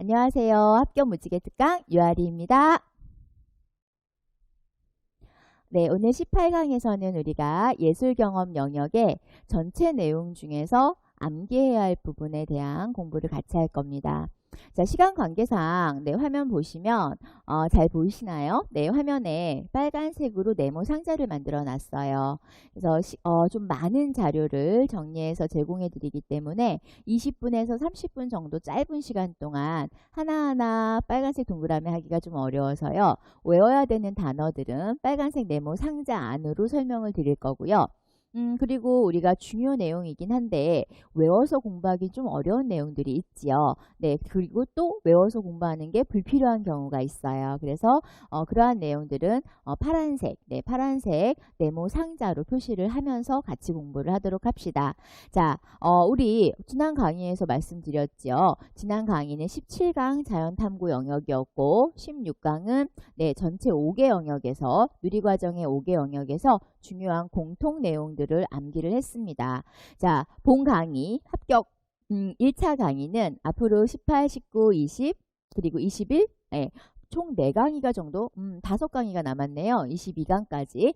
안녕하세요. 합격 무지개 특강 유아리입니다. 네, 오늘 18강에서는 우리가 예술 경험 영역의 전체 내용 중에서 암기해야 할 부분에 대한 공부를 같이 할 겁니다. 자, 시간 관계상 화면 보시면 잘 보이시나요? 네, 화면에 빨간색으로 네모 상자를 만들어 놨어요. 그래서 좀 많은 자료를 정리해서 제공해 드리기 때문에 20분에서 30분 정도 짧은 시간 동안 하나하나 빨간색 동그라미 하기가 좀 어려워서요. 외워야 되는 단어들은 빨간색 네모 상자 안으로 설명을 드릴 거고요. 그리고 우리가 중요 내용이긴 한데 외워서 공부하기 좀 어려운 내용들이 있지요. 네, 그리고 또 외워서 공부하는 게 불필요한 경우가 있어요. 그래서 그러한 내용들은 파란색 네모 상자로 표시를 하면서 같이 공부를 하도록 합시다. 자, 우리 지난 강의에서 말씀드렸죠. 지난 강의는 17강 자연탐구 영역이었고 16강은 전체 5개 영역에서 누리과정의 5개 영역에서 중요한 공통 내용들을 암기를 했습니다. 자, 본 강의 합격 1차 강의는 앞으로 18, 19, 20 그리고 21 총 4강의가 정도 5강의가 남았네요. 22강까지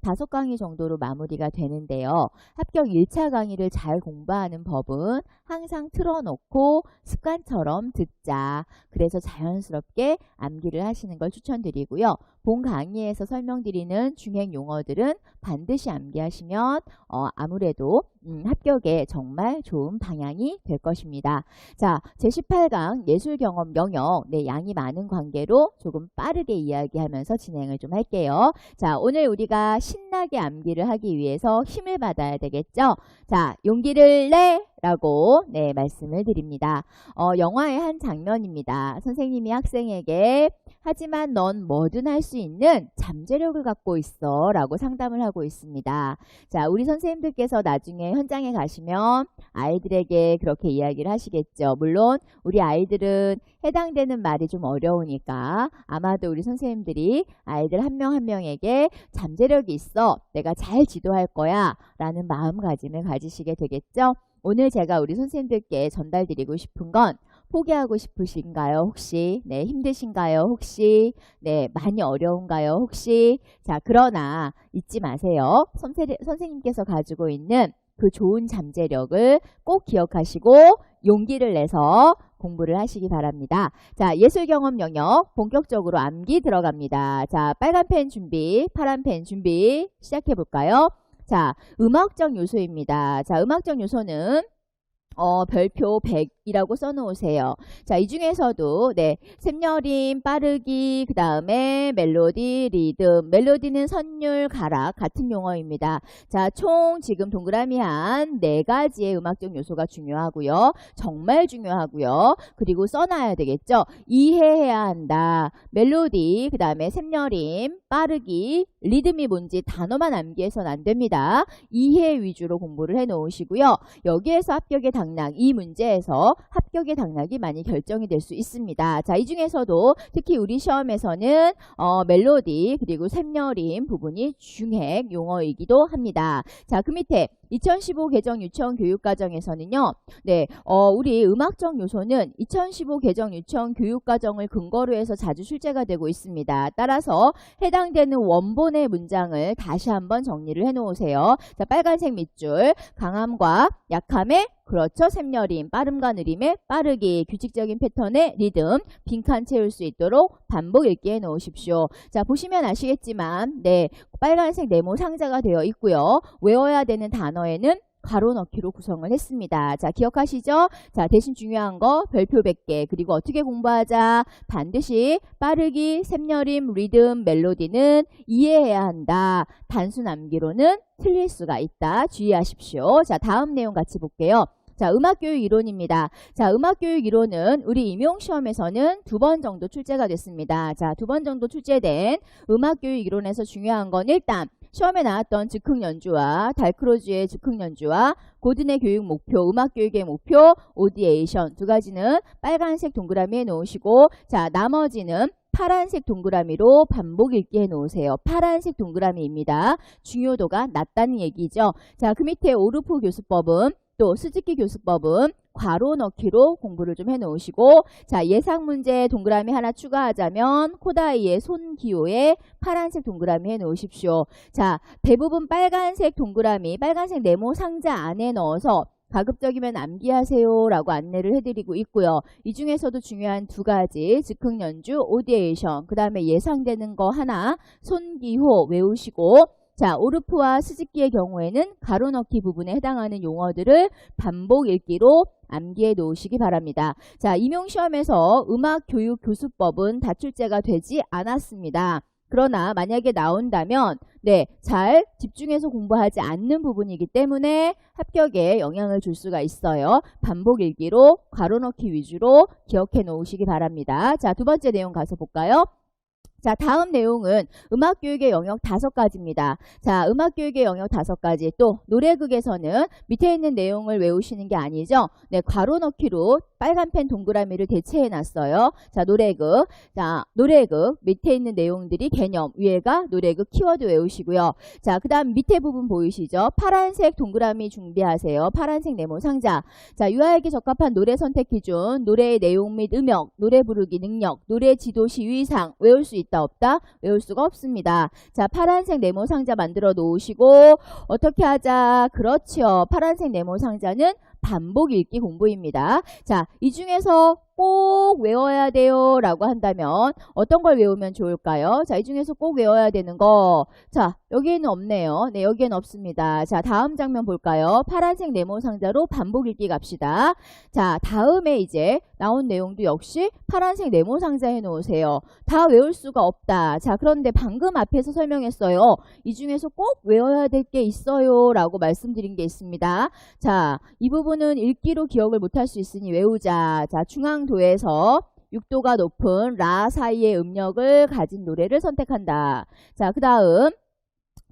5강의 정도로 마무리가 되는데요. 합격 1차 강의를 잘 공부하는 법은 항상 틀어놓고 습관처럼 듣자. 그래서 자연스럽게 암기를 하시는 걸 추천드리고요. 본 강의에서 설명드리는 중행 용어들은 반드시 암기하시면 아무래도 합격에 정말 좋은 방향이 될 것입니다. 자, 제18강 예술경험 영역 양이 많은 관계로 조금 빠르게 이야기하면서 진행을 좀 할게요. 자, 오늘 우리가 신나게 암기를 하기 위해서 힘을 받아야 되겠죠? 자, 용기를 내! 라고 말씀을 드립니다. 영화의 한 장면입니다. 선생님이 학생에게 하지만 넌 뭐든 할 수 있는 잠재력을 갖고 있어 라고 상담을 하고 있습니다. 자, 우리 선생님들께서 나중에 현장에 가시면 아이들에게 그렇게 이야기를 하시겠죠. 물론 우리 아이들은 해당되는 말이 좀 어려우니까 아마도 우리 선생님들이 아이들 한 명 한 명에게 잠재력이 있어, 내가 잘 지도할 거야 라는 마음가짐을 가지시게 되겠죠. 오늘 제가 우리 선생님들께 전달드리고 싶은 건 포기하고 싶으신가요? 혹시? 힘드신가요? 혹시? 많이 어려운가요? 혹시? 자, 그러나 잊지 마세요. 선생님께서 가지고 있는 그 좋은 잠재력을 꼭 기억하시고 용기를 내서 공부를 하시기 바랍니다. 자, 예술경험 영역 본격적으로 암기 들어갑니다. 자, 빨간 펜 준비, 파란 펜 준비 시작해 볼까요? 자, 음악적 요소입니다. 자, 음악적 요소는 별표 100이라고 써놓으세요. 자, 이 중에서도 샘여림, 빠르기, 그 다음에 멜로디, 리듬. 멜로디는 선율, 가락 같은 용어입니다. 자, 총 지금 동그라미 한 4가지의 음악적 요소가 중요하고요. 정말 중요하고요. 그리고 써놔야 되겠죠. 이해해야 한다. 멜로디, 그 다음에 샘여림, 빠르기, 리듬이 뭔지 단어만 암기해서는 안 됩니다. 이해 위주로 공부를 해 놓으시고요. 여기에서 합격의 당락, 이 문제에서 합격의 당락이 많이 결정이 될 수 있습니다. 자, 이 중에서도 특히 우리 시험에서는 멜로디 그리고 샘여림 부분이 중핵 용어이기도 합니다. 자, 그 밑에 2015 개정 유치원 교육과정에서는요. 우리 음악적 요소는 2015 개정 유치원 교육과정을 근거로 해서 자주 출제가 되고 있습니다. 따라서 해당되는 원본의 문장을 다시 한번 정리를 해 놓으세요. 자, 빨간색 밑줄, 강함과 약함의 그렇죠. 샘여림, 빠름과 느림의 빠르기, 규칙적인 패턴의 리듬, 빈칸 채울 수 있도록 반복 읽기 해 놓으십시오. 자, 보시면 아시겠지만 빨간색 네모 상자가 되어 있고요. 외워야 되는 단어에는 가로 넣기로 구성을 했습니다. 자, 기억하시죠? 자, 대신 중요한 거 별표 100개. 그리고 어떻게 공부하자? 반드시 빠르기, 샘여림, 리듬, 멜로디는 이해해야 한다. 단순 암기로는 틀릴 수가 있다. 주의하십시오. 자, 다음 내용 같이 볼게요. 자, 음악교육 이론입니다. 자, 음악교육 이론은 우리 임용시험에서는 2번 정도 출제가 됐습니다. 자, 2번 정도 출제된 음악교육 이론에서 중요한 건 일단 시험에 나왔던 즉흥 연주와 달크로즈의 즉흥 연주와 고든의 교육 목표, 음악 교육의 목표, 오디에이션 2가지는 빨간색 동그라미에 놓으시고, 자, 나머지는 파란색 동그라미로 반복 읽기 해 놓으세요. 파란색 동그라미입니다. 중요도가 낮다는 얘기죠. 자, 그 밑에 오르프 교수법은 또 스즈키 교수법은 괄호 넣기로 공부를 좀 해놓으시고, 자, 예상 문제 동그라미 하나 추가하자면 코다이의 손기호에 파란색 동그라미 해놓으십시오. 자, 대부분 빨간색 동그라미, 빨간색 네모 상자 안에 넣어서 가급적이면 암기하세요 라고 안내를 해드리고 있고요. 이 중에서도 중요한 두 가지, 즉흥연주, 오디에이션, 그 다음에 예상되는 거 하나, 손기호 외우시고, 자, 오르프와 스즈키의 경우에는 가로 넣기 부분에 해당하는 용어들을 반복 읽기로 암기해 놓으시기 바랍니다. 자, 임용시험에서 음악교육교수법은 다출제가 되지 않았습니다. 그러나 만약에 나온다면 네, 잘 집중해서 공부하지 않는 부분이기 때문에 합격에 영향을 줄 수가 있어요. 반복 읽기로 괄호 넣기 위주로 기억해 놓으시기 바랍니다. 자, 두 번째 내용 가서 볼까요? 자, 다음 내용은 음악교육의 영역 5가지입니다. 자, 음악교육의 영역 5가지. 또 노래극에서는 밑에 있는 내용을 외우시는 게 아니죠. 네, 괄호 넣기로 빨간 펜 동그라미를 대체해 놨어요. 자, 노래극. 자, 노래극 밑에 있는 내용들이 개념, 위에가 노래극 키워드 외우시고요. 자, 그 다음 밑에 부분 보이시죠? 파란색 동그라미 준비하세요. 파란색 네모 상자. 자, 유아에게 적합한 노래 선택 기준, 노래의 내용 및 음역, 노래 부르기 능력, 노래 지도시 유의사항 외울 수 있다 없다? 외울 수가 없습니다. 자, 파란색 네모 상자 만들어 놓으시고 어떻게 하자? 그렇죠. 파란색 네모 상자는 반복 읽기 공부입니다. 자, 이 중에서 꼭 외워야 돼요 라고 한다면 어떤 걸 외우면 좋을까요? 자, 이 중에서 꼭 외워야 되는 거. 자, 여기에는 없네요. 네, 여기에는 없습니다. 자, 다음 장면 볼까요? 파란색 네모 상자로 반복 읽기 갑시다. 자, 다음에 이제 나온 내용도 역시 파란색 네모 상자 해놓으세요. 다 외울 수가 없다. 자, 그런데 방금 앞에서 설명했어요. 이 중에서 꼭 외워야 될 게 있어요 라고 말씀드린 게 있습니다. 자, 이 부분은 읽기로 기억을 못할 수 있으니 외우자. 자, 중앙도에서 6도가 높은 라 사이의 음력을 가진 노래를 선택한다. 자, 그 다음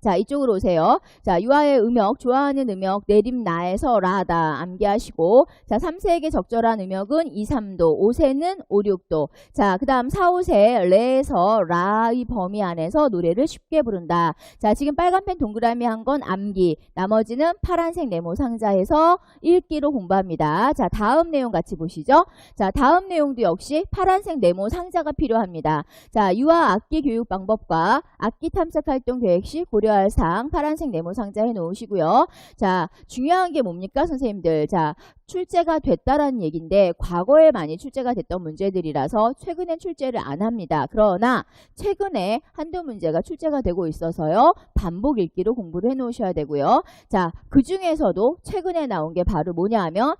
자, 이쪽으로 오세요. 자, 유아의 음역, 좋아하는 음역, 내림 나에서 라다 암기하시고, 자, 3세에게 적절한 음역은 2, 3도, 5세는 5, 6도. 자, 그 다음 4, 5세 레에서 라의 범위 안에서 노래를 쉽게 부른다. 자, 지금 빨간 펜 동그라미 한 건 암기, 나머지는 파란색 네모 상자에서 읽기로 공부합니다. 자, 다음 내용 같이 보시죠. 자, 다음 내용도 역시 파란색 네모 상자가 필요합니다. 자, 유아 악기 교육 방법과 악기 탐색 활동 계획 시 고려 사항 파란색 네모 상자 해 놓으시고요. 자, 중요한 게 뭡니까 선생님들? 자, 출제가 됐다라는 얘기인데 과거에 많이 출제가 됐던 문제들이라서 최근엔 출제를 안 합니다. 그러나 최근에 한두 문제가 출제가 되고 있어서요. 반복 읽기로 공부를 해 놓으셔야 되고요. 자, 그 중에서도 최근에 나온 게 바로 뭐냐 하면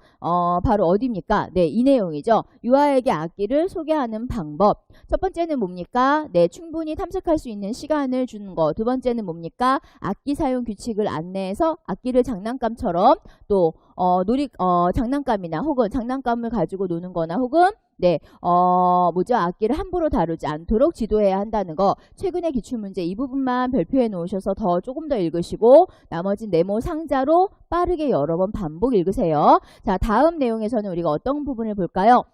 바로 어디입니까? 네, 이 내용이죠. 유아에게 악기를 소개하는 방법. 첫 번째는 뭡니까? 네, 충분히 탐색할 수 있는 시간을 주는 거. 두 번째는 뭡니까? 악기 사용 규칙을 안내해서 악기를 장난감처럼 또 장난감이나 혹은 장난감을 가지고 노는 거나 혹은 네, 악기를 함부로 다루지 않도록 지도해야 한다는 거. 최근의 기출문제 이 부분만 별표해 놓으셔서 조금 더 읽으시고 나머지 네모 상자로 빠르게 여러 번 반복 읽으세요. 자, 다음 내용에서는 우리가 어떤 부분을 볼까요?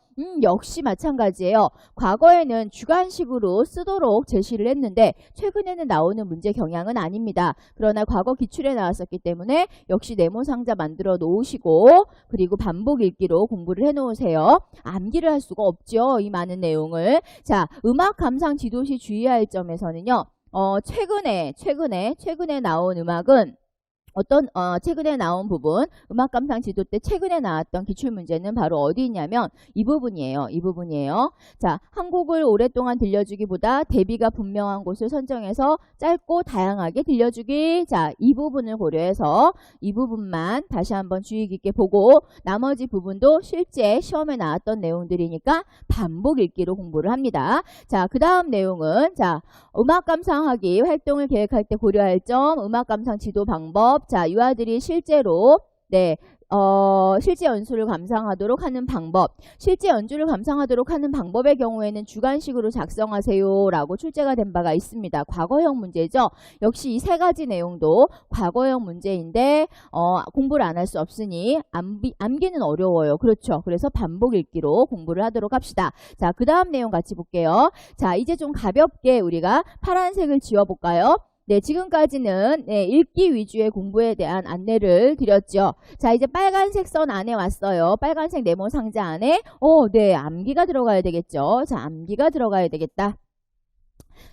역시 마찬가지예요. 과거에는 주관식으로 쓰도록 제시를 했는데 최근에는 나오는 문제 경향은 아닙니다. 그러나 과거 기출에 나왔었기 때문에 역시 네모 상자 만들어 놓으시고 그리고 반복 읽기로 공부를 해 놓으세요. 암기를 할 수가 없죠. 이 많은 내용을. 자, 음악 감상 지도 시 주의할 점에서는요. 최근에 나온 음악은 최근에 나온 부분, 음악 감상 지도 때 최근에 나왔던 기출문제는 바로 어디 있냐면 이 부분이에요. 이 부분이에요. 자, 한 곡을 오랫동안 들려주기보다 대비가 분명한 곳을 선정해서 짧고 다양하게 들려주기. 자, 이 부분을 고려해서 이 부분만 다시 한번 주의 깊게 보고 나머지 부분도 실제 시험에 나왔던 내용들이니까 반복 읽기로 공부를 합니다. 자, 그 다음 내용은 자, 음악 감상하기 활동을 계획할 때 고려할 점, 음악 감상 지도 방법. 자, 유아들이 실제로 실제 연주를 감상하도록 하는 방법. 실제 연주를 감상하도록 하는 방법의 경우에는 주관식으로 작성하세요 라고 출제가 된 바가 있습니다. 과거형 문제죠. 역시 이 세 가지 내용도 과거형 문제인데 공부를 안 할 수 없으니 암기는 어려워요. 그렇죠. 그래서 반복 읽기로 공부를 하도록 합시다. 자, 그 다음 내용 같이 볼게요. 자, 이제 좀 가볍게 우리가 파란색을 지워볼까요? 네, 지금까지는 네, 읽기 위주의 공부에 대한 안내를 드렸죠. 자, 이제 빨간색 선 안에 왔어요. 빨간색 네모 상자 안에 네, 암기가 들어가야 되겠죠. 자, 암기가 들어가야 되겠다.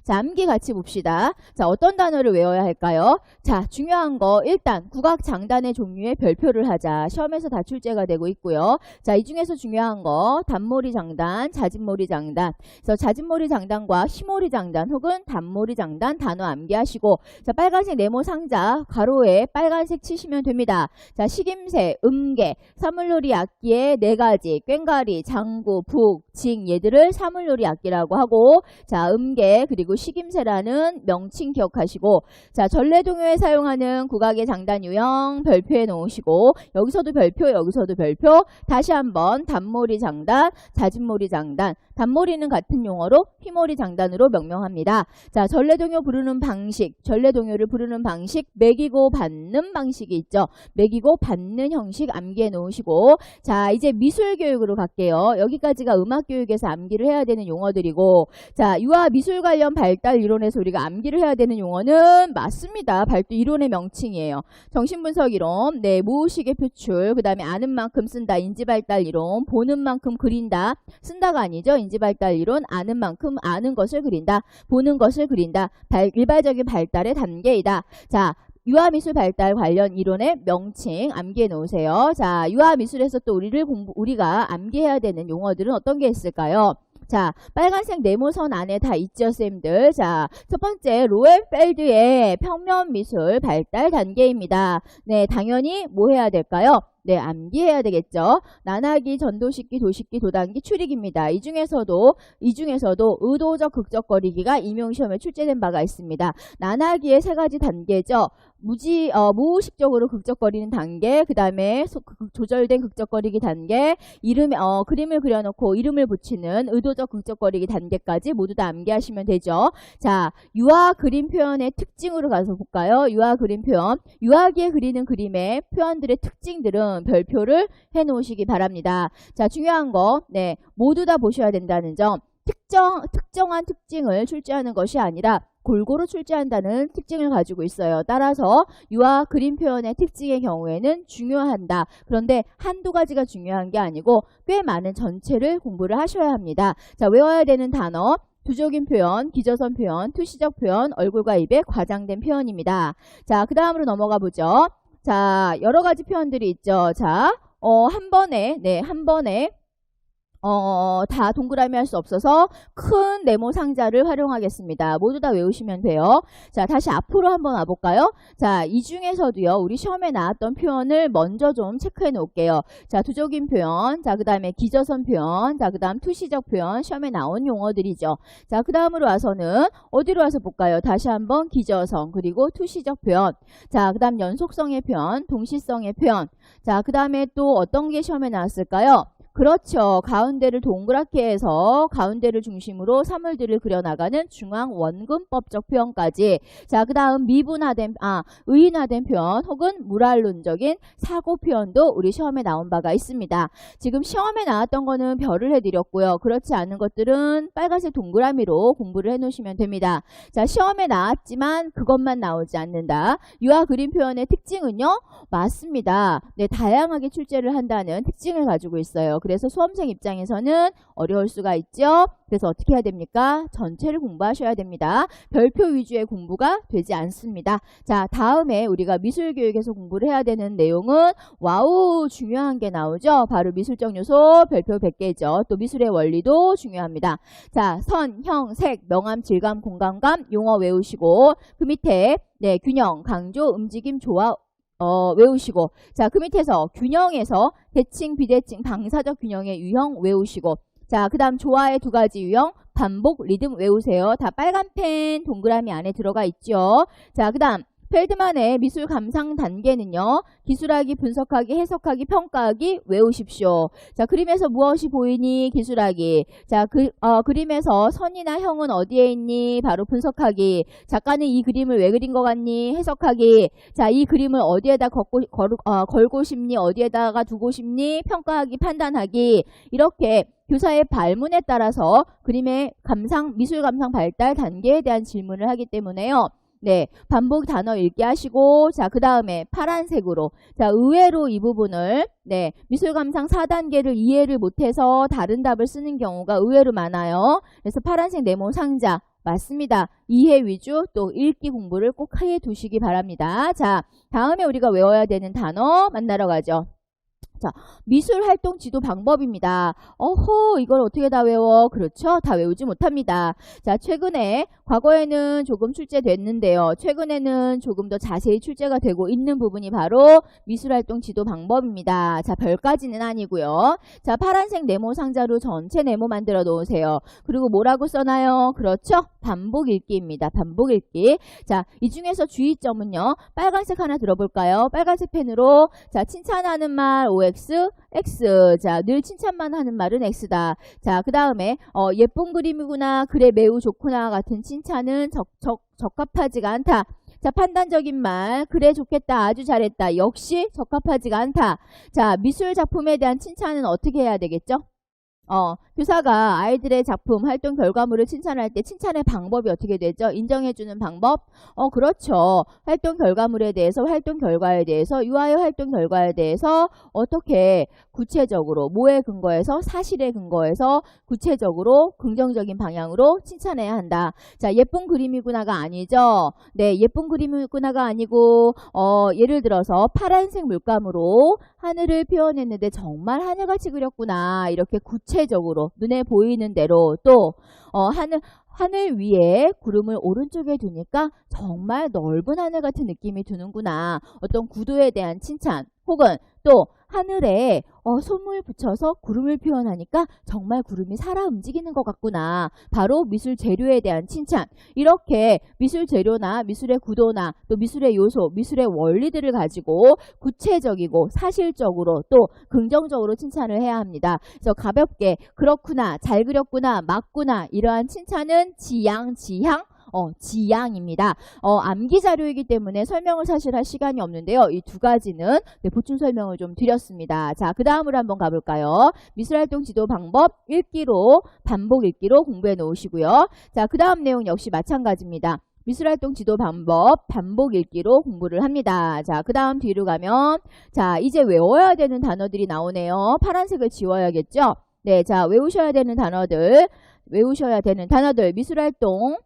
자, 암기 같이 봅시다. 자, 어떤 단어를 외워야 할까요? 자, 중요한 거 일단 국악 장단의 종류의 별표를 하자. 시험에서 다 출제가 되고 있고요. 자, 이 중에서 중요한 거 단모리 장단, 자진모리 장단. 그래서 자진모리 장단과 희모리 장단 혹은 단모리 장단 단어 암기하시고, 자, 빨간색 네모 상자 가로에 빨간색 치시면 됩니다. 자, 식임새, 음계, 사물놀이 악기의 네 가지, 꽹과리, 장구, 북, 징 얘들을 사물놀이 악기라고 하고, 자, 음계 그리고 식임새라는 명칭 기억하시고, 자, 전래동요에 사용하는 국악의 장단 유형 별표에 놓으시고, 여기서도 별표, 여기서도 별표. 다시 한번 단모리 장단, 자진모리 장단. 단모리는 같은 용어로 휘모리 장단으로 명명합니다. 자, 전래동요 부르는 방식, 전래동요를 부르는 방식, 매기고 받는 방식이 있죠. 매기고 받는 형식 암기해 놓으시고, 자, 이제 미술교육으로 갈게요. 여기까지가 음악교육에서 암기를 해야 되는 용어들이고, 자, 유아 미술 관련 발달 이론에서 우리가 암기를 해야 되는 용어는 맞습니다. 발달 이론의 명칭이에요. 정신분석 이론, 네, 무의식의 표출, 그 다음에 아는 만큼 쓴다, 인지발달 이론, 보는 만큼 그린다, 쓴다가 아니죠. 인지발달 이론, 아는 만큼 아는 것을 그린다, 보는 것을 그린다, 일반적인 발달의 단계이다. 자, 유아미술 발달 관련 이론의 명칭 암기해 놓으세요. 자, 유아미술에서 또 우리가 암기해야 되는 용어들은 어떤 게 있을까요? 자, 빨간색 네모선 안에 다 있죠, 쌤들. 자, 첫 번째 로엔펠드의 평면 미술 발달 단계입니다. 네, 당연히 뭐 해야 될까요? 네, 암기해야 되겠죠. 난하기, 전도식기, 도식기, 도단기, 추리기입니다. 이 중에서도 의도적 극적거리기가 임용시험에 출제된 바가 있습니다. 난하기의 세 가지 단계죠. 무의식적으로 극적거리는 단계, 그 다음에 조절된 극적거리기 단계, 그림을 그려놓고 이름을 붙이는 의도적 극적거리기 단계까지 모두 다 암기하시면 되죠. 자, 유아 그림 표현의 특징으로 가서 볼까요? 유아 그림 표현. 유아기에 그리는 그림의 표현들의 특징들은 별표를 해 놓으시기 바랍니다. 자, 중요한 거, 네, 모두 다 보셔야 된다는 점. 특정한 특징을 출제하는 것이 아니라 골고루 출제한다는 특징을 가지고 있어요. 따라서 유아 그림 표현의 특징의 경우에는 중요한다. 그런데 한두 가지가 중요한 게 아니고 꽤 많은 전체를 공부를 하셔야 합니다. 자, 외워야 되는 단어. 두적인 표현, 기저선 표현, 투시적 표현, 얼굴과 입에 과장된 표현입니다. 자, 그 다음으로 넘어가 보죠. 자, 여러 가지 표현들이 있죠. 자, 한 번에 다 동그라미 할 수 없어서 큰 네모 상자를 활용하겠습니다. 모두 다 외우시면 돼요. 자, 다시 앞으로 한번 와볼까요? 자, 이 중에서도요, 우리 시험에 나왔던 표현을 먼저 좀 체크해 놓을게요. 자, 두적인 표현, 자, 그 다음에 기저선 표현, 자, 그 다음 투시적 표현, 시험에 나온 용어들이죠. 자, 그 다음으로 와서는 어디로 와서 볼까요? 다시 한번 기저선, 그리고 투시적 표현. 자, 그 다음 연속성의 표현, 동시성의 표현. 자, 그 다음에 또 어떤 게 시험에 나왔을까요? 그렇죠. 가운데를 동그랗게 해서 가운데를 중심으로 사물들을 그려나가는 중앙 원근법적 표현까지. 자, 그 다음 의인화된 표현 혹은 무랄론적인 사고 표현도 우리 시험에 나온 바가 있습니다. 지금 시험에 나왔던 거는 별을 해드렸고요. 그렇지 않은 것들은 빨간색 동그라미로 공부를 해놓으시면 됩니다. 자, 시험에 나왔지만 그것만 나오지 않는다. 유아 그림 표현의 특징은요? 맞습니다. 네, 다양하게 출제를 한다는 특징을 가지고 있어요. 그래서 수험생 입장에서는 어려울 수가 있죠. 그래서 어떻게 해야 됩니까? 전체를 공부하셔야 됩니다. 별표 위주의 공부가 되지 않습니다. 자, 다음에 우리가 미술교육에서 공부를 해야 되는 내용은 와우 중요한 게 나오죠. 바로 미술적 요소 별표 100개죠. 또 미술의 원리도 중요합니다. 자, 선, 형, 색, 명암, 질감, 공간감 용어 외우시고 그 밑에 네, 균형, 강조, 움직임, 조화 외우시고, 자, 그 밑에서 균형에서 대칭, 비대칭, 방사적 균형의 유형 외우시고, 자, 그 다음 조화의 두 가지 유형, 반복, 리듬 외우세요. 다 빨간 펜 동그라미 안에 들어가 있죠. 자, 그 다음 펠드만의 미술 감상 단계는요. 기술하기, 분석하기, 해석하기, 평가하기 외우십시오. 자, 그림에서 무엇이 보이니? 기술하기. 자, 그림에서 선이나 형은 어디에 있니? 바로 분석하기. 작가는 이 그림을 왜 그린 것 같니? 해석하기. 자, 이 그림을 어디에다 걸고 싶니? 어디에다가 두고 싶니? 평가하기, 판단하기. 이렇게 교사의 발문에 따라서 그림의 미술 감상 발달 단계에 대한 질문을 하기 때문에요. 네, 반복 단어 읽기 하시고, 자, 그 다음에 파란색으로. 자, 의외로 이 부분을, 네, 미술감상 4단계를 이해를 못해서 다른 답을 쓰는 경우가 의외로 많아요. 그래서 파란색 네모 상자. 맞습니다. 이해 위주 또 읽기 공부를 꼭 해 두시기 바랍니다. 자, 다음에 우리가 외워야 되는 단어 만나러 가죠. 자, 미술활동 지도 방법입니다. 어허, 이걸 어떻게 다 외워? 그렇죠? 다 외우지 못합니다. 자, 최근에, 과거에는 조금 출제됐는데요. 최근에는 조금 더 자세히 출제가 되고 있는 부분이 바로 미술활동 지도 방법입니다. 자, 별까지는 아니고요. 자, 파란색 네모 상자로 전체 네모 만들어 놓으세요. 그리고 뭐라고 써놔요? 그렇죠? 반복 읽기입니다. 반복 읽기. 자, 이 중에서 주의점은요. 빨간색 하나 들어볼까요? 빨간색 펜으로, 자, 칭찬하는 말, OX, X. 자, 늘 칭찬만 하는 말은 X다. 자, 그 다음에 예쁜 그림이구나, 그래 매우 좋구나 같은 칭찬은 적합하지가 않다. 자, 판단적인 말, 그래 좋겠다, 아주 잘했다, 역시 적합하지가 않다. 자, 미술 작품에 대한 칭찬은 어떻게 해야 되겠죠? 교사가 아이들의 작품, 활동 결과물을 칭찬할 때 칭찬의 방법이 어떻게 되죠? 인정해주는 방법? 그렇죠. 활동 결과물에 대해서, 활동 결과에 대해서, 유아의 활동 결과에 대해서 어떻게 구체적으로, 뭐에 근거해서, 사실에 근거해서 구체적으로 긍정적인 방향으로 칭찬해야 한다. 자, 예쁜 그림이구나가 아니죠. 네, 예쁜 그림이구나가 아니고 예를 들어서 파란색 물감으로 하늘을 표현했는데 정말 하늘같이 그렸구나. 이렇게 구체적으로 눈에 보이는 대로 또 하늘 위에 구름을 오른쪽에 두니까 정말 넓은 하늘 같은 느낌이 드는구나. 어떤 구도에 대한 칭찬 혹은 또 하늘에 손을 붙여서 구름을 표현하니까 정말 구름이 살아 움직이는 것 같구나. 바로 미술 재료에 대한 칭찬. 이렇게 미술 재료나 미술의 구도나 또 미술의 요소, 미술의 원리들을 가지고 구체적이고 사실적으로 또 긍정적으로 칭찬을 해야 합니다. 그래서 가볍게 그렇구나, 잘 그렸구나, 맞구나 이러한 칭찬은 지향, 지향입니다. 암기 자료이기 때문에 설명을 사실 할 시간이 없는데요. 이 두 가지는 보충 설명을 좀 드렸습니다. 자, 그 다음으로 한번 가볼까요? 미술활동 지도 방법 읽기로, 반복 읽기로 공부해 놓으시고요. 자, 그 다음 내용 역시 마찬가지입니다. 미술활동 지도 방법, 반복 읽기로 공부를 합니다. 자, 그 다음 뒤로 가면, 자, 이제 외워야 되는 단어들이 나오네요. 파란색을 지워야겠죠? 네, 자, 외우셔야 되는 단어들, 미술활동,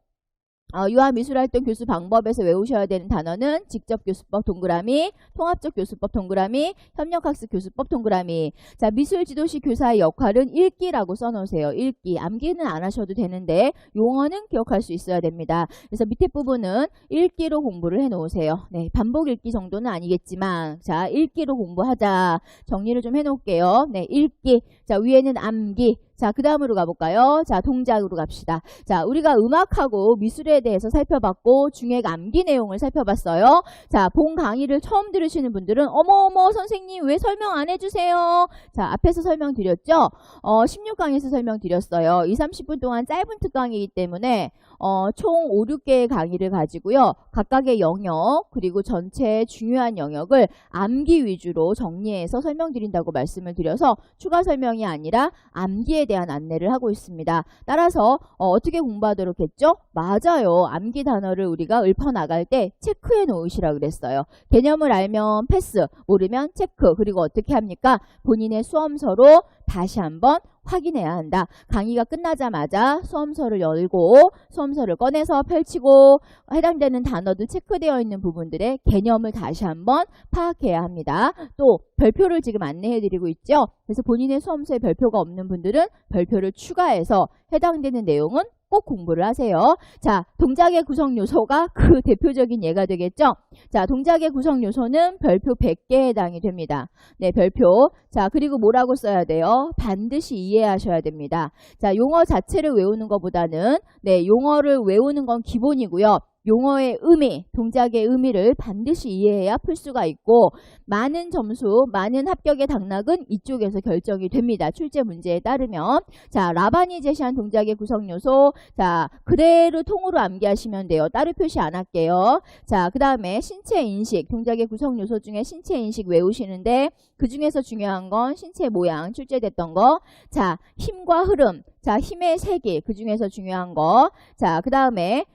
유아미술활동 교수 방법에서 외우셔야 되는 단어는 직접교수법 동그라미, 통합적교수법 동그라미, 협력학습 교수법 동그라미. 자, 미술지도시 교사의 역할은 읽기라고 써놓으세요. 읽기. 암기는 안 하셔도 되는데 용어는 기억할 수 있어야 됩니다. 그래서 밑에 부분은 읽기로 공부를 해놓으세요. 네, 반복 읽기 정도는 아니겠지만 자, 읽기로 공부하자. 정리를 좀 해놓을게요. 네, 읽기. 자, 위에는 암기. 자, 그 다음으로 가볼까요? 자, 동작으로 갑시다. 자, 우리가 음악하고 미술에 대해서 살펴봤고 중액 암기 내용을 살펴봤어요. 자, 본 강의를 처음 들으시는 분들은 어머 선생님 왜 설명 안 해주세요? 자, 앞에서 설명드렸죠? 16강에서 설명드렸어요. 20-30분 동안 짧은 특강이기 때문에 총 5, 6개의 강의를 가지고요. 각각의 영역 그리고 전체 중요한 영역을 암기 위주로 정리해서 설명드린다고 말씀을 드려서 추가 설명이 아니라 암기에 대한 안내를 하고 있습니다. 따라서 어떻게 공부하도록 했죠? 맞아요. 암기 단어를 우리가 읊어나갈 때 체크해 놓으시라 그랬어요. 개념을 알면 패스, 모르면 체크. 그리고 어떻게 합니까? 본인의 수험서로 다시 한번 확인해야 한다. 강의가 끝나자마자 수험서를 열고 수험서를 꺼내서 펼치고 해당되는 단어들 체크되어 있는 부분들의 개념을 다시 한번 파악해야 합니다. 또 별표를 지금 안내해드리고 있죠. 그래서 본인의 수험서에 별표가 없는 분들은 별표를 추가해서 해당되는 내용은 꼭 공부를 하세요. 자, 동작의 구성 요소가 그 대표적인 예가 되겠죠. 자, 동작의 구성 요소는 별표 100개에 해당이 됩니다. 네, 별표. 자, 그리고 뭐라고 써야 돼요? 반드시 이해하셔야 됩니다. 자, 용어 자체를 외우는 것보다는 네, 용어를 외우는 건 기본이고요. 용어의 의미, 동작의 의미를 반드시 이해해야 풀 수가 있고 많은 점수, 많은 합격의 당락은 이쪽에서 결정이 됩니다. 출제 문제에 따르면. 자, 라반이 제시한 동작의 구성 요소. 자, 그대로 통으로 암기하시면 돼요. 따로 표시 안 할게요. 자, 그 다음에 신체 인식, 동작의 구성 요소 중에 신체 인식 외우시는데 그 중에서 중요한 건 신체 모양 출제됐던 거. 자, 힘과 흐름. 자, 힘의 세기, 그 중에서 중요한 거. 자, 그 다음에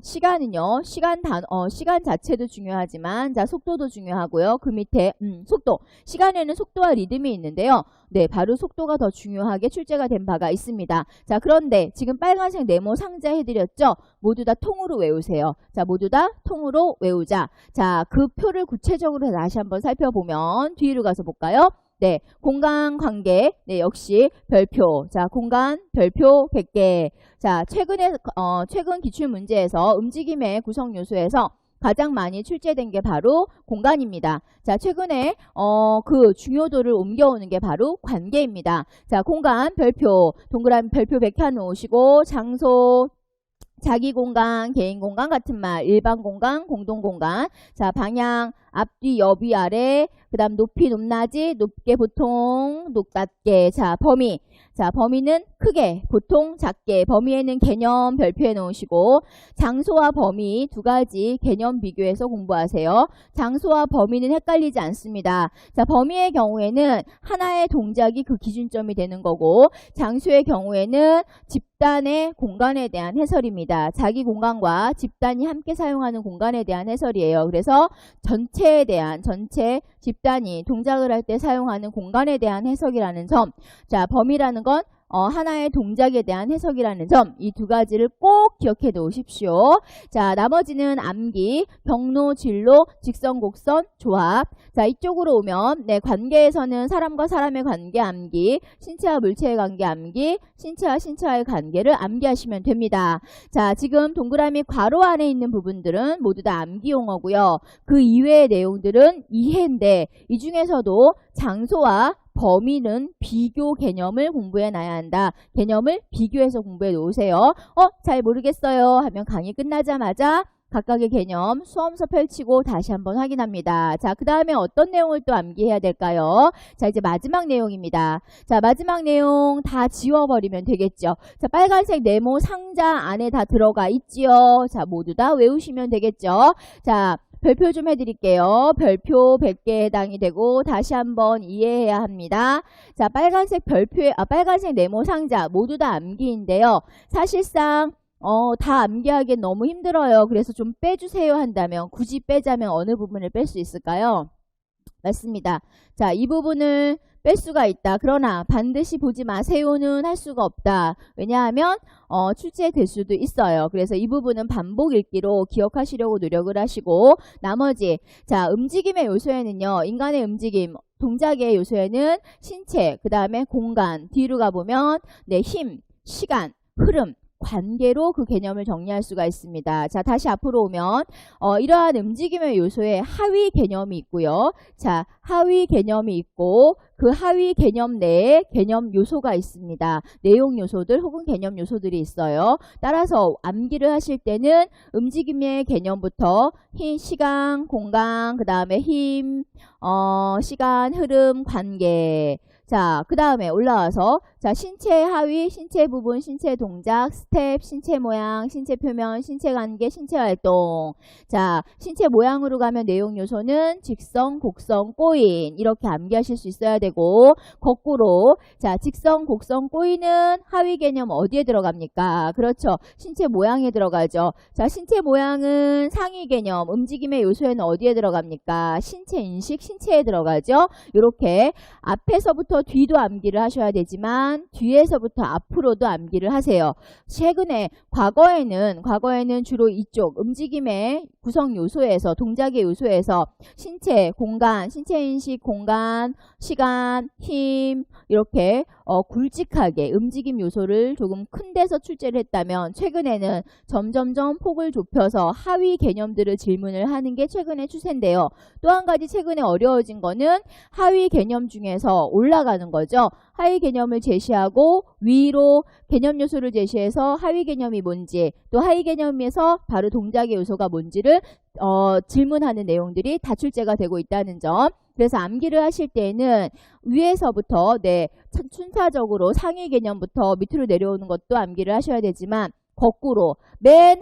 시간은요, 시간 자체도 중요하지만, 자, 속도도 중요하고요. 그 밑에, 속도. 시간에는 속도와 리듬이 있는데요. 네, 바로 속도가 더 중요하게 출제가 된 바가 있습니다. 자, 그런데 지금 빨간색 네모 상자 해드렸죠? 모두 다 통으로 외우세요. 자, 모두 다 통으로 외우자. 자, 그 표를 구체적으로 다시 한번 살펴보면, 뒤로 가서 볼까요? 네, 공간 관계, 네, 역시 별표. 자, 공간 별표 100개. 자, 최근 기출 문제에서 움직임의 구성 요소에서 가장 많이 출제된 게 바로 공간입니다. 자, 최근에 그 중요도를 옮겨오는 게 바로 관계입니다. 자, 공간 별표, 동그라미 별표 100개 놓으시고, 장소, 자기 공간, 개인 공간 같은 말, 일반 공간, 공동 공간. 자, 방향, 앞뒤, 옆위, 아래, 그 다음 높이, 높낮이, 높게, 보통, 낮게. 자, 범위. 자, 범위는 크게, 보통, 작게. 범위에는 개념 별표해 놓으시고, 장소와 범위 두 가지 개념 비교해서 공부하세요. 장소와 범위는 헷갈리지 않습니다. 자, 범위의 경우에는 하나의 동작이 그 기준점이 되는 거고, 장소의 경우에는 집단의 공간에 대한 해설입니다. 자기 공간과 집단이 함께 사용하는 공간에 대한 해설이에요. 그래서 전체 집단이 동작을 할 때 사용하는 공간에 대한 해석이라는 점. 자, 범위라는 건 하나의 동작에 대한 해석이라는 점, 이 두 가지를 꼭 기억해 놓으십시오. 자, 나머지는 암기, 경로, 진로, 직선, 곡선, 조합. 자, 이쪽으로 오면 네, 관계에서는 사람과 사람의 관계 암기, 신체와 물체의 관계 암기, 신체와 신체와의 관계를 암기하시면 됩니다. 자, 지금 동그라미 괄호 안에 있는 부분들은 모두 다 암기 용어고요. 그 이외의 내용들은 이해인데, 이 중에서도 장소와 범위는 비교 개념을 공부해 놔야 한다. 개념을 비교해서 공부해 놓으세요. 잘 모르겠어요 하면 강의 끝나자마자 각각의 개념 수험서 펼치고 다시 한번 확인합니다. 자, 그 다음에 어떤 내용을 또 암기해야 될까요? 자, 이제 마지막 내용입니다. 자, 마지막 내용 다 지워버리면 되겠죠. 자, 빨간색 네모 상자 안에 다 들어가 있지요. 자, 모두 다 외우시면 되겠죠. 자, 별표 좀 해드릴게요. 별표 100개에 해당이 되고 다시 한번 이해해야 합니다. 자, 빨간색 빨간색 네모 상자 모두 다 암기인데요. 사실상 다 암기하기엔 너무 힘들어요. 그래서 좀 빼주세요 한다면 굳이 빼자면 어느 부분을 뺄 수 있을까요? 맞습니다. 자, 이 부분을 뺄 수가 있다. 그러나 반드시 보지 마세요는 할 수가 없다. 왜냐하면 출제될 수도 있어요. 그래서 이 부분은 반복 읽기로 기억하시려고 노력을 하시고, 나머지 자, 움직임의 요소에는요, 인간의 움직임, 동작의 요소에는 신체, 그 다음에 공간, 뒤로 가보면 네, 힘, 시간, 흐름, 관계로 그 개념을 정리할 수가 있습니다. 자, 다시 앞으로 오면 이러한 움직임의 요소에 하위 개념이 있고요. 자, 하위 개념이 있고 그 하위 개념 내에 개념 요소가 있습니다. 내용 요소들 혹은 개념 요소들이 있어요. 따라서 암기를 하실 때는 움직임의 개념부터 시간, 공간, 그 다음에 힘, 시간, 흐름, 관계. 자, 그 다음에 올라와서 자, 신체 하위, 신체 부분, 신체 동작, 스텝, 신체 모양, 신체 표면, 신체 관계, 신체 활동. 자, 신체 모양으로 가면 내용 요소는 직선, 곡선, 꼬인 이렇게 암기하실 수 있어야 되고, 거꾸로 자, 직선, 곡선, 꼬인은 하위 개념 어디에 들어갑니까? 그렇죠. 신체 모양에 들어가죠. 자, 신체 모양은 상위 개념, 움직임의 요소에는 어디에 들어갑니까? 신체 인식, 신체에 들어가죠. 이렇게 앞에서부터 뒤도 암기를 하셔야 되지만 뒤에서부터 앞으로도 암기를 하세요. 과거에는 주로 이쪽 움직임의 구성 요소에서, 동작의 요소에서 신체, 공간, 신체 인식, 공간, 시간, 힘 이렇게 굵직하게 움직임 요소를 조금 큰 데서 출제를 했다면, 최근에는 점점점 폭을 좁혀서 하위 개념들을 질문을 하는 게 최근의 추세인데요. 또 한 가지 최근에 어려워진 거는 하위 개념 중에서 올라가는 거죠. 하위 개념을 제시하고 위로 개념 요소를 제시해서 하위 개념이 뭔지, 또 하위 개념에서 바로 동작의 요소가 뭔지를 질문하는 내용들이 다 출제가 되고 있다는 점. 그래서 암기를 하실 때는 위에서부터 순차적으로 상위 개념부터 밑으로 내려오는 것도 암기를 하셔야 되지만, 거꾸로 맨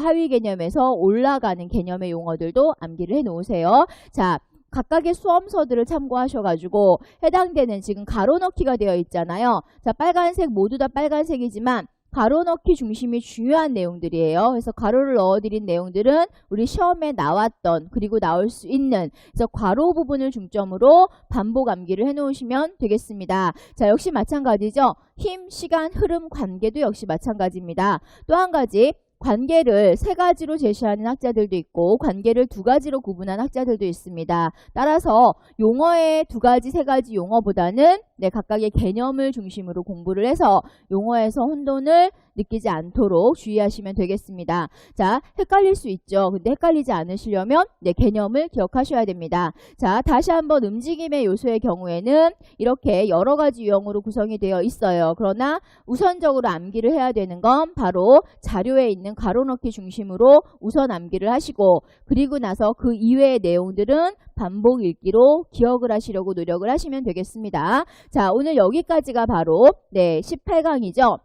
하위 개념에서 올라가는 개념의 용어들도 암기를 해 놓으세요. 자, 각각의 수험서들을 참고하셔가지고 해당되는 지금 가로 넣기가 되어 있잖아요. 자, 빨간색 모두 다 빨간색이지만 가로 넣기 중심이 중요한 내용들이에요. 그래서 가로를 넣어드린 내용들은 우리 시험에 나왔던 그리고 나올 수 있는 그래서 괄호 부분을 중점으로 반복 암기를 해놓으시면 되겠습니다. 자, 역시 마찬가지죠. 힘, 시간, 흐름, 관계도 역시 마찬가지입니다. 또 한 가지 관계를 세 가지로 제시하는 학자들도 있고 관계를 두 가지로 구분한 학자들도 있습니다. 따라서 용어의 두 가지, 세 가지 용어보다는 각각의 개념을 중심으로 공부를 해서 용어에서 혼돈을 느끼지 않도록 주의하시면 되겠습니다. 자, 헷갈릴 수 있죠. 근데 헷갈리지 않으시려면 개념을 기억하셔야 됩니다. 자, 다시 한번 움직임의 요소의 경우에는 이렇게 여러 가지 유형으로 구성이 되어 있어요. 그러나 우선적으로 암기를 해야 되는 건 바로 자료에 있는 가로 넣기 중심으로 우선 암기를 하시고 그리고 나서 그 이외의 내용들은 반복 읽기로 기억을 하시려고 노력을 하시면 되겠습니다. 자, 오늘 여기까지가 바로 18강이죠.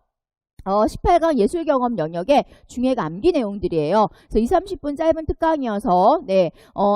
18강 예술경험 영역의 중액 암기 내용들이에요. 그래서 20-30분 짧은 특강이어서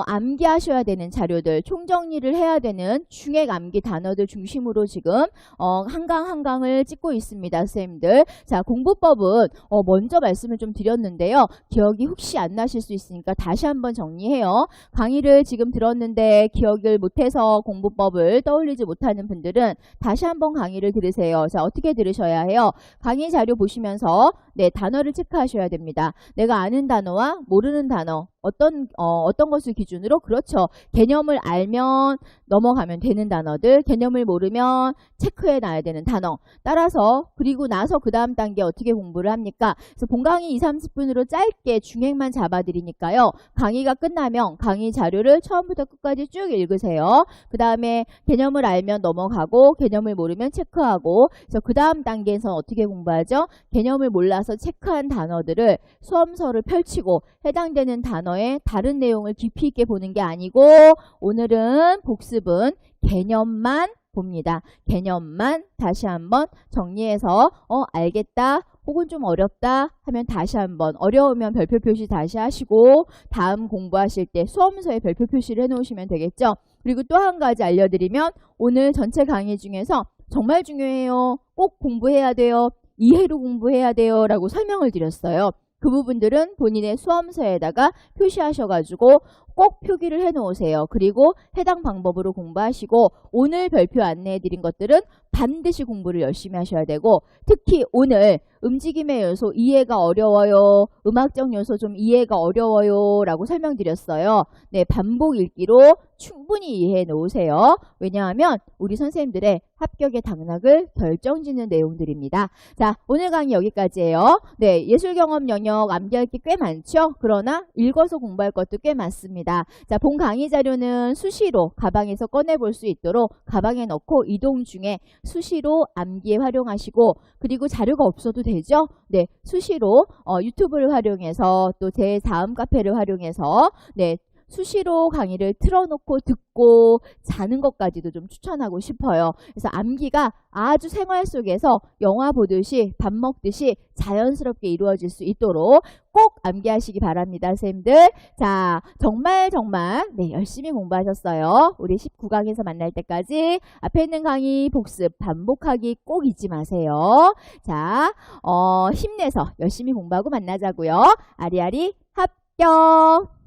암기하셔야 되는 자료들, 총정리를 해야 되는 중액 암기 단어들 중심으로 지금 한 강 한 강을 찍고 있습니다. 선생님들. 자, 공부법은 먼저 말씀을 좀 드렸는데요. 기억이 혹시 안 나실 수 있으니까 다시 한번 정리해요. 강의를 지금 들었는데 기억을 못해서 공부법을 떠올리지 못하는 분들은 다시 한번 강의를 들으세요. 자, 어떻게 들으셔야 해요? 강의 자료 보시면서 단어를 체크하셔야 됩니다. 내가 아는 단어와 모르는 단어 어떤 것을 기준으로 그렇죠. 개념을 알면 넘어가면 되는 단어들, 개념을 모르면 체크해 놔야 되는 단어. 따라서 그리고 나서 그 다음 단계 어떻게 공부를 합니까? 그래서 본강의 20-30분으로 짧게 중액만 잡아드리니까요. 강의가 끝나면 강의 자료를 처음부터 끝까지 쭉 읽으세요. 그 다음에 개념을 알면 넘어가고 개념을 모르면 체크하고 그래서 그 다음 단계에서 어떻게 공부하죠? 개념을 몰라서 체크한 단어들을 수험서를 펼치고 해당되는 단어의 다른 내용을 깊이 있게 보는 게 아니고 오늘은 복습은 개념만 봅니다. 개념만 다시 한번 정리해서 알겠다 혹은 좀 어렵다 하면 다시 한번 어려우면 별표 표시 다시 하시고 다음 공부하실 때 수험서에 별표 표시를 해놓으시면 되겠죠. 그리고 또 한 가지 알려드리면 오늘 전체 강의 중에서 정말 중요해요. 꼭 공부해야 돼요. 이해로 공부해야 돼요 라고 설명을 드렸어요. 그 부분들은 본인의 수험서에다가 표시하셔가지고 꼭 표기를 해놓으세요. 그리고 해당 방법으로 공부하시고 오늘 별표 안내해드린 것들은 반드시 공부를 열심히 하셔야 되고 특히 오늘 움직임의 요소 이해가 어려워요. 음악적 요소 좀 이해가 어려워요 라고 설명드렸어요. 반복 읽기로 충분히 이해해 놓으세요. 왜냐하면 우리 선생님들의 합격의 당락을 결정짓는 내용들입니다. 자, 오늘 강의 여기까지예요. 예술경험 영역 암기할 게 꽤 많죠? 그러나 읽어서 공부할 것도 꽤 많습니다. 자, 본 강의 자료는 수시로 가방에서 꺼내볼 수 있도록 가방에 넣고 이동 중에 수시로 암기에 활용하시고 그리고 자료가 없어도 되죠? 수시로 유튜브를 활용해서 또 제 다음 카페를 활용해서 수시로 강의를 틀어놓고 듣고 자는 것까지도 좀 추천하고 싶어요. 그래서 암기가 아주 생활 속에서 영화 보듯이 밥 먹듯이 자연스럽게 이루어질 수 있도록 꼭 암기하시기 바랍니다. 선생님들. 자, 정말 열심히 공부하셨어요. 우리 19강에서 만날 때까지 앞에 있는 강의 복습 반복하기 꼭 잊지 마세요. 자, 힘내서 열심히 공부하고 만나자고요. 아리아리 합격!